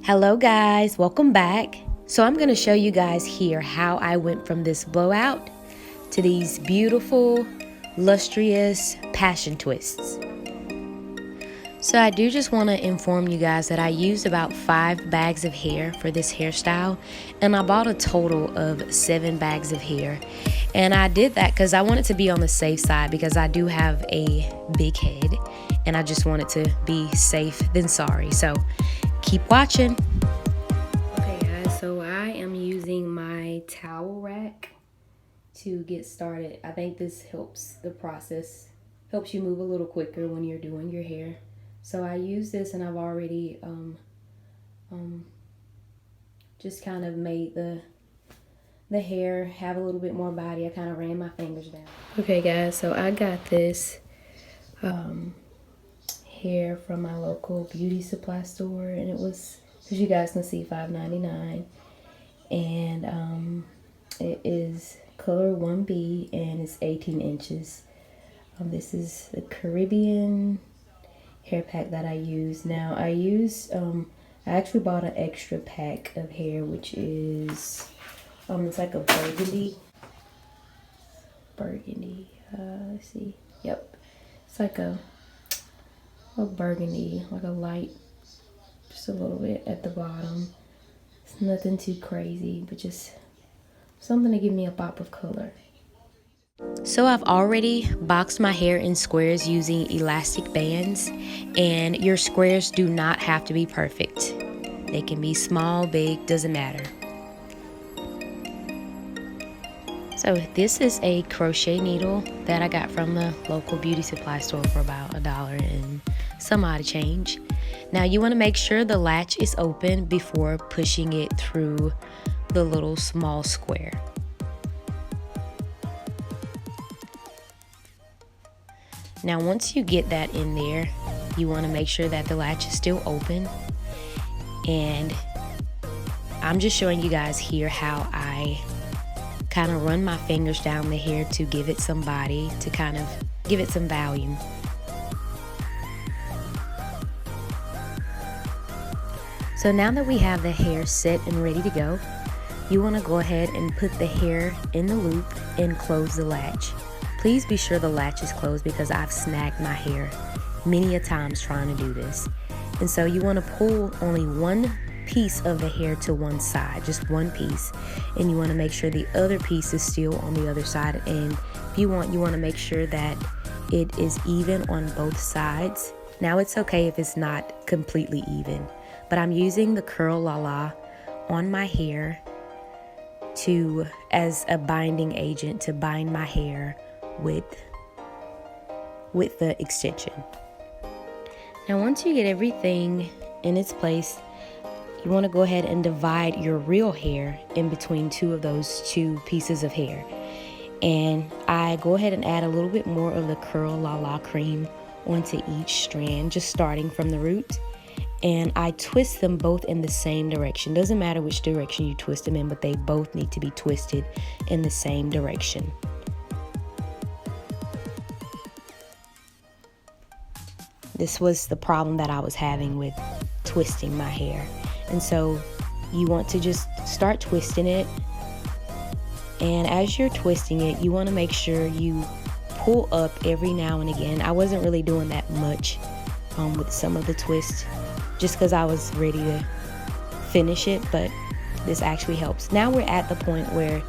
Hello guys, welcome back. So I'm going to show you guys here how I went from this blowout to these beautiful, lustrous passion twists. So I do just want to inform you guys that I used about 5 bags of hair for this hairstyle, and I bought a total of 7 bags of hair. And I did that because I wanted to be on the safe side because I do have a big head and I just wanted to be safe than sorry. So keep watching. Okay guys, so I am using my towel rack to get started. I think this helps the process, helps you move a little quicker when you're doing your hair. So I use this, and I've already just kind of made the hair have a little bit more body. I kind of ran my fingers down. Okay guys, so I got this hair from my local beauty supply store, and it was, as you guys can see, $5.99, and it is color 1B and it's 18 inches. This is the Caribbean hair pack that I use. Now I actually bought an extra pack of hair, which is it's like a burgundy, let's see, yep, it's like a burgundy, like a light, just a little bit at the bottom. It's nothing too crazy, but just something to give me a pop of color. So I've already boxed my hair in squares using elastic bands, and your squares do not have to be perfect. They can be small, big, doesn't matter. So this is a crochet needle that I got from the local beauty supply store for about $1 and some odd change. Now you want to make sure the latch is open before pushing it through the little small square. Now once you get that in there, you want to make sure that the latch is still open. And I'm just showing you guys here how I kind of run my fingers down the hair to give it some body, to kind of give it some volume. So now that we have the hair set and ready to go, you want to go ahead and put the hair in the loop and close the latch. Please be sure the latch is closed because I've snagged my hair many a times trying to do this. And so you want to pull only one piece of the hair to one side, just one piece, and you want to make sure the other piece is still on the other side. And if you want to make sure that it is even on both sides. Now it's okay if it's not completely even, but I'm using the Curl La La on my hair as a binding agent to bind my hair with the extension. Now once you get everything in its place, you want to go ahead and divide your real hair in between two of those two pieces of hair. And I go ahead and add a little bit more of the Curl La La cream onto each strand, just starting from the root. And I twist them both in the same direction. Doesn't matter which direction you twist them in, but they both need to be twisted in the same direction. This was the problem that I was having with twisting my hair. And so you want to just start twisting it. And as you're twisting it, you want to make sure you pull up every now and again. I wasn't really doing that much with some of the twists, just because I was ready to finish it, but this actually helps. Now we're at the point where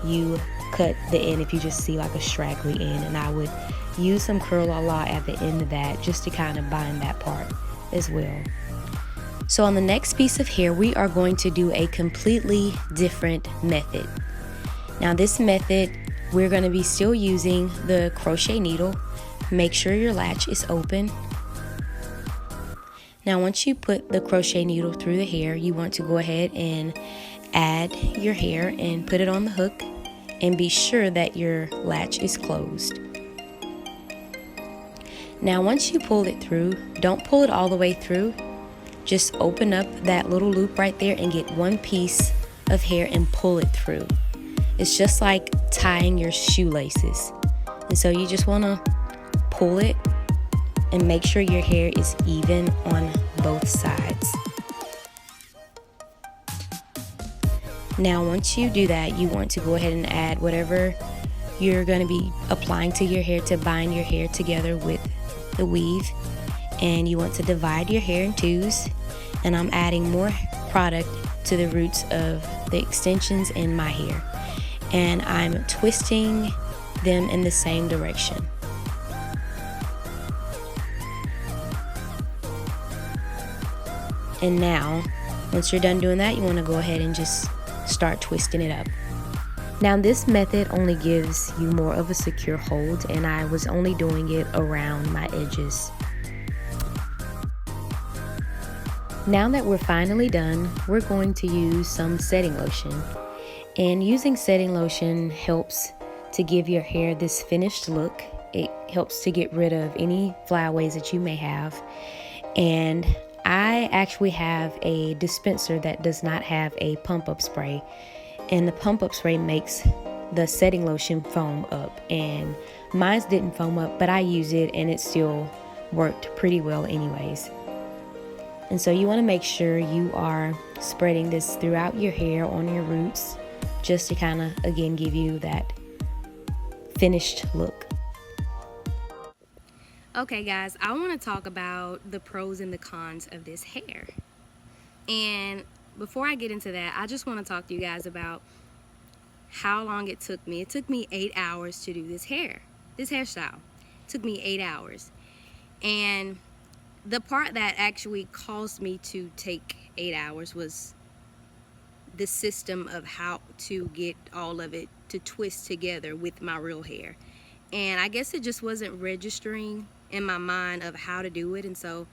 you cut the end if you just see like a straggly end, and I would use some Curl La La at the end of that just to kind of bind that part as well. So on the next piece of hair, we are going to do a completely different method. Now this method, we're going to be still using the crochet needle. Make sure your latch is open. Now once you put the crochet needle through the hair, you want to go ahead and add your hair and put it on the hook, and be sure that your latch is closed. Now once you pull it through, don't pull it all the way through. Just open up that little loop right there and get one piece of hair and pull it through. It's just like tying your shoelaces. And so you just want to pull it and make sure your hair is even on both sides. Now once you do that, you want to go ahead and add whatever you're going to be applying to your hair to bind your hair together with the weave. And you want to divide your hair in twos, and I'm adding more product to the roots of the extensions in my hair, and I'm twisting them in the same direction. And now once you're done doing that, you want to go ahead and just start twisting it up. Now this method only gives you more of a secure hold, and I was only doing it around my edges. Now that we're finally done, we're going to use some setting lotion. And using setting lotion helps to give your hair this finished look. It helps to get rid of any flyaways that you may have. And I actually have a dispenser that does not have a pump-up spray. And the pump-up spray makes the setting lotion foam up. And mine didn't foam up, but I used it and it still worked pretty well anyways. And so you want to make sure you are spreading this throughout your hair on your roots, just to kind of, again, give you that finished look. Okay guys, I want to talk about the pros and the cons of this hair. And before I get into that, I just want to talk to you guys about how long it took me. It took me 8 hours to do this hairstyle. It took me 8 hours. And the part that actually caused me to take 8 hours was the system of how to get all of it to twist together with my real hair. And I guess it just wasn't registering in my mind of how to do it. And so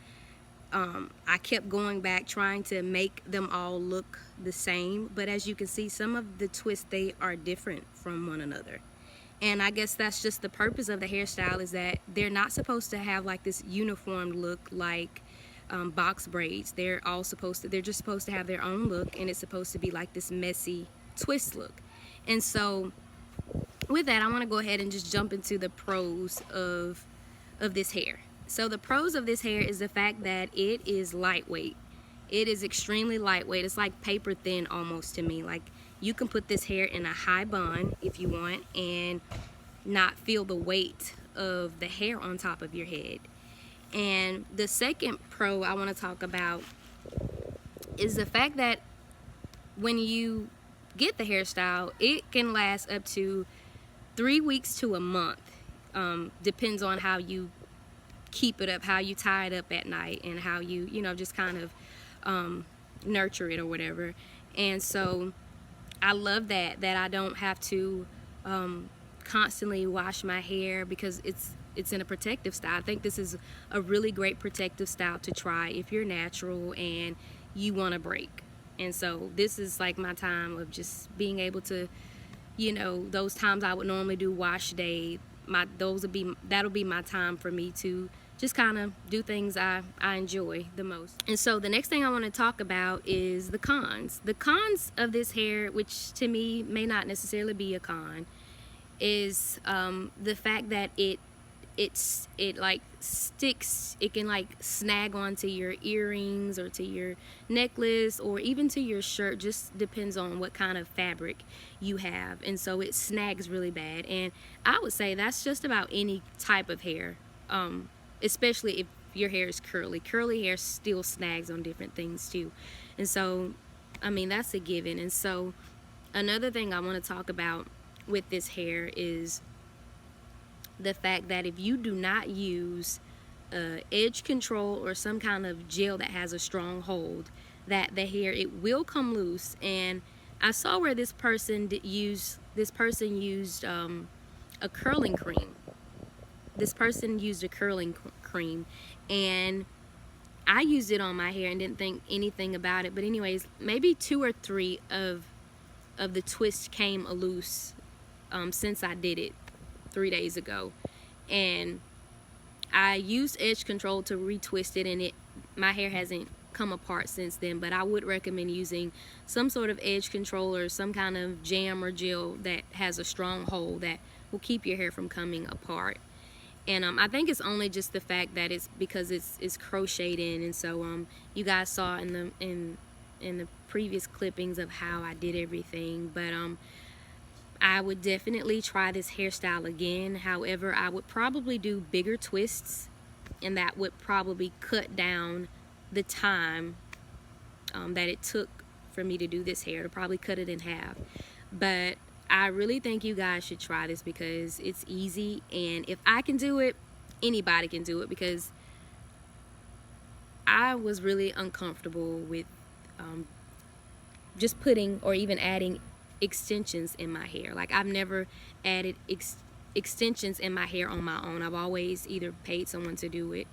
I kept going back trying to make them all look the same. But as you can see, some of the twists, they are different from one another. And I guess that's just the purpose of the hairstyle, is that they're not supposed to have like this uniform look like box braids. They're just supposed to have their own look, and it's supposed to be like this messy twist look. And so with that, I want to go ahead and just jump into the pros of this hair. So the pros of this hair is the fact that it is lightweight. It is extremely lightweight. It's like paper thin almost to me. Like, you can put this hair in a high bun if you want and not feel the weight of the hair on top of your head. And the second pro I want to talk about is the fact that when you get the hairstyle, it can last up to 3 weeks to a month. Depends on how you keep it up, how you tie it up at night, and how you just kind of nurture it or whatever. And so I love that I don't have to constantly wash my hair, because it's in a protective style. I think this is a really great protective style to try if you're natural and you want to break. And so this is like my time of just being able to, those times I would normally do wash day, that'll be my time for me to just kind of do things I enjoy the most. And so the next thing I want to talk about is the cons. The cons of this hair, which to me may not necessarily be a con, is the fact that it like sticks. It can like snag onto your earrings or to your necklace or even to your shirt. Just depends on what kind of fabric you have, and so it snags really bad. And I would say that's just about any type of hair, especially if your hair is curly. Curly hair still snags on different things too. And so, I mean, that's a given. And so another thing I want to talk about with this hair is the fact that if you do not use edge control or some kind of gel that has a strong hold, that the hair, it will come loose. And I saw where this person used a curling cream. This person used a curling cream, and I used it on my hair and didn't think anything about it. But anyways, maybe 2 or 3 of the twists came loose since I did it 3 days ago. And I used edge control to retwist it, and my hair hasn't come apart since then. But I would recommend using some sort of edge control or some kind of jam or gel that has a strong hold that will keep your hair from coming apart. And I think it's only just the fact that it's because it's crocheted in. And so you guys saw in the previous clippings of how I did everything, but I would definitely try this hairstyle again. However, I would probably do bigger twists, and that would probably cut down the time that it took for me to do this hair, to probably cut it in half. But I really think you guys should try this because it's easy, and if I can do it, anybody can do it, because I was really uncomfortable with just putting or even adding extensions in my hair. Like, I've never added extensions in my hair on my own. I've always either paid someone to do it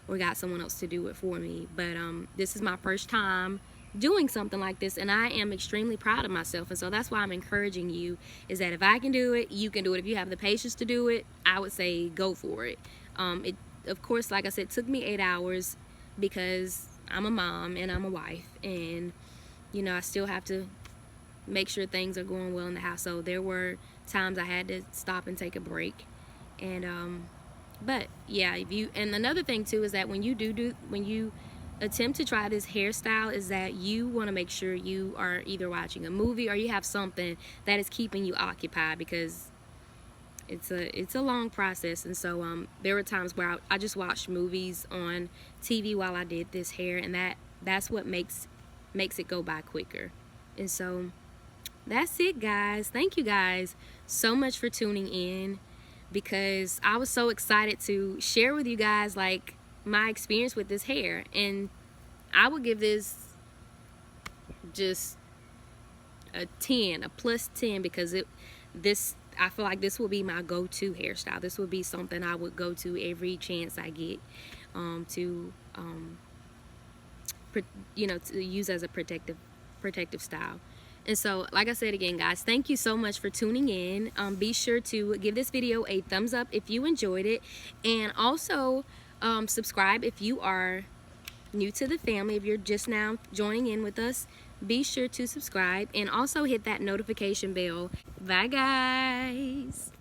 or got someone else to do it for me. But this is my first time doing something like this, and I am extremely proud of myself. And so that's why I'm encouraging you, is that if I can do it, you can do it. If you have the patience to do it, I would say go for it. Of course, like I said, it took me 8 hours because I'm a mom and I'm a wife, and you know, I still have to make sure things are going well in the house. So there were times I had to stop and take a break. And but yeah, and another thing too is that when you attempt to try this hairstyle, is that you want to make sure you are either watching a movie or you have something that is keeping you occupied, because it's a long process. And so there were times where I just watched movies on TV while I did this hair, and that's what makes it go by quicker. And so that's it, guys. Thank you guys so much for tuning in, because I was so excited to share with you guys like my experience with this hair. And I would give this just a 10, a plus 10, because I feel like this will be my go-to hairstyle. This will be something I would go to every chance I get to use as a protective style. And so, like I said again, guys, thank you so much for tuning in. Be sure to give this video a thumbs up if you enjoyed it, and also subscribe if you are new to the family. If you're just now joining in with us, be sure to subscribe, and also hit that notification bell. Bye, guys.